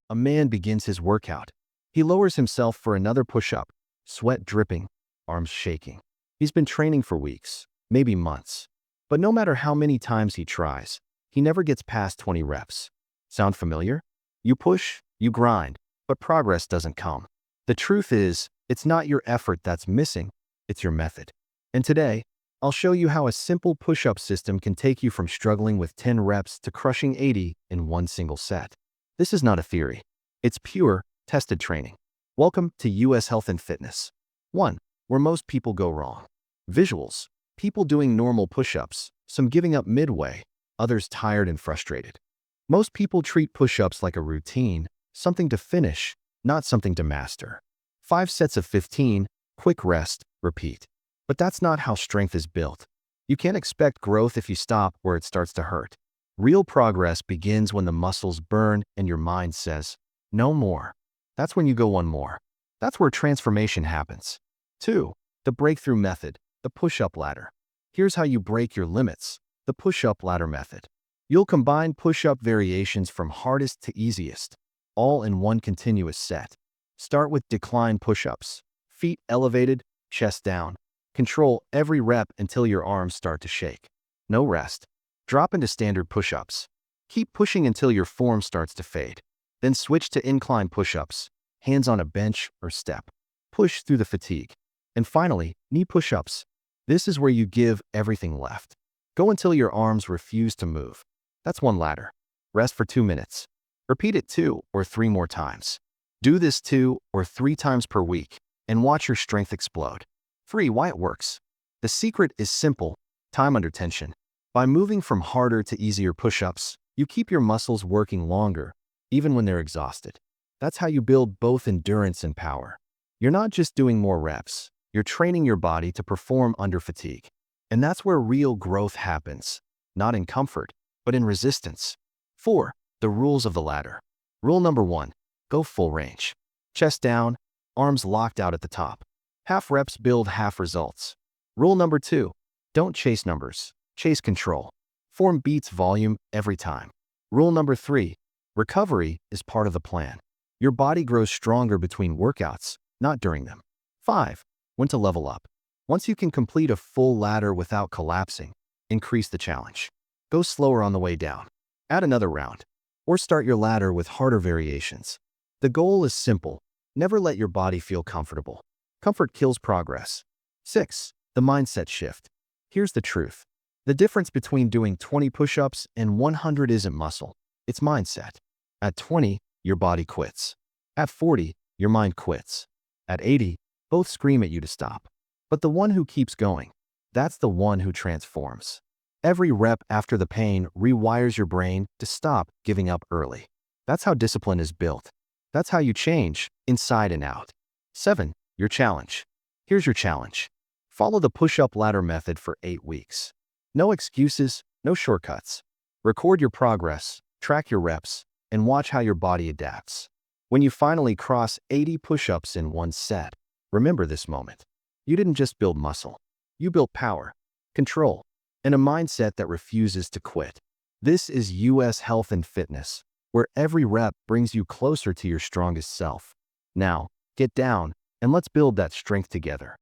a man begins his workout. He lowers himself for another push-up, sweat dripping, arms shaking. He's been training for weeks, maybe months. But no matter how many times he tries, he never gets past 20 reps. Sound familiar? You push, you grind, but progress doesn't come. The truth is, it's not your effort that's missing, it's your method. And today, I'll show you how a simple push-up system can take you from struggling with 10 reps to crushing 80 in one single set. This is not a theory. It's pure, tested training. Welcome to US Health and Fitness. 1. Where most people go wrong. Visuals. People doing normal push-ups, some giving up midway, others tired and frustrated. Most people treat push-ups like a routine, something to finish, not something to master. 5 sets of 15, quick rest, repeat. But that's not how strength is built. You can't expect growth if you stop where it starts to hurt. Real progress begins when the muscles burn and your mind says, no more. That's when you go one more. That's where transformation happens. 2. The breakthrough method, the push-up ladder. Here's how you break your limits, the push-up ladder method. You'll combine push-up variations from hardest to easiest, all in one continuous set. Start with decline push-ups, feet elevated, chest down. Control every rep until your arms start to shake. No rest. Drop into standard push-ups. Keep pushing until your form starts to fade. Then switch to incline push-ups, hands on a bench or step. Push through the fatigue. And finally, knee push-ups. This is where you give everything left. Go until your arms refuse to move. That's one ladder. Rest for 2 minutes. Repeat it 2 or 3 more times. Do this 2 or 3 times per week and watch your strength explode. 3. Why it works. The secret is simple, time under tension. By moving from harder to easier push-ups, you keep your muscles working longer, even when they're exhausted. That's how you build both endurance and power. You're not just doing more reps, you're training your body to perform under fatigue. And that's where real growth happens, not in comfort, but in resistance. 4. The rules of the ladder. Rule number 1, go full range. Chest down, arms locked out at the top. Half reps build half results. Rule number 2, don't chase numbers, chase control. Form beats volume every time. Rule number 3, recovery is part of the plan. Your body grows stronger between workouts, not during them. 5. When to level up. Once you can complete a full ladder without collapsing, increase the challenge. Go slower on the way down. Add another round. Or start your ladder with harder variations. The goal is simple. Never let your body feel comfortable. Comfort kills progress. 6. The mindset shift. Here's the truth. The difference between doing 20 push-ups and 100 isn't muscle. It's mindset. At 20, your body quits. At 40, your mind quits. At 80, both scream at you to stop. But the one who keeps going, that's the one who transforms. Every rep after the pain rewires your brain to stop giving up early. That's how discipline is built. That's how you change, inside and out. 7. Your challenge. Here's your challenge. Follow the push-up ladder method for 8 weeks. No excuses, no shortcuts. Record your progress, track your reps, and watch how your body adapts. When you finally cross 80 push-ups in one set, remember this moment. You didn't just build muscle. You built power, control, and a mindset that refuses to quit. This is US Health and Fitness, where every rep brings you closer to your strongest self. Now, get down, and let's build that strength together.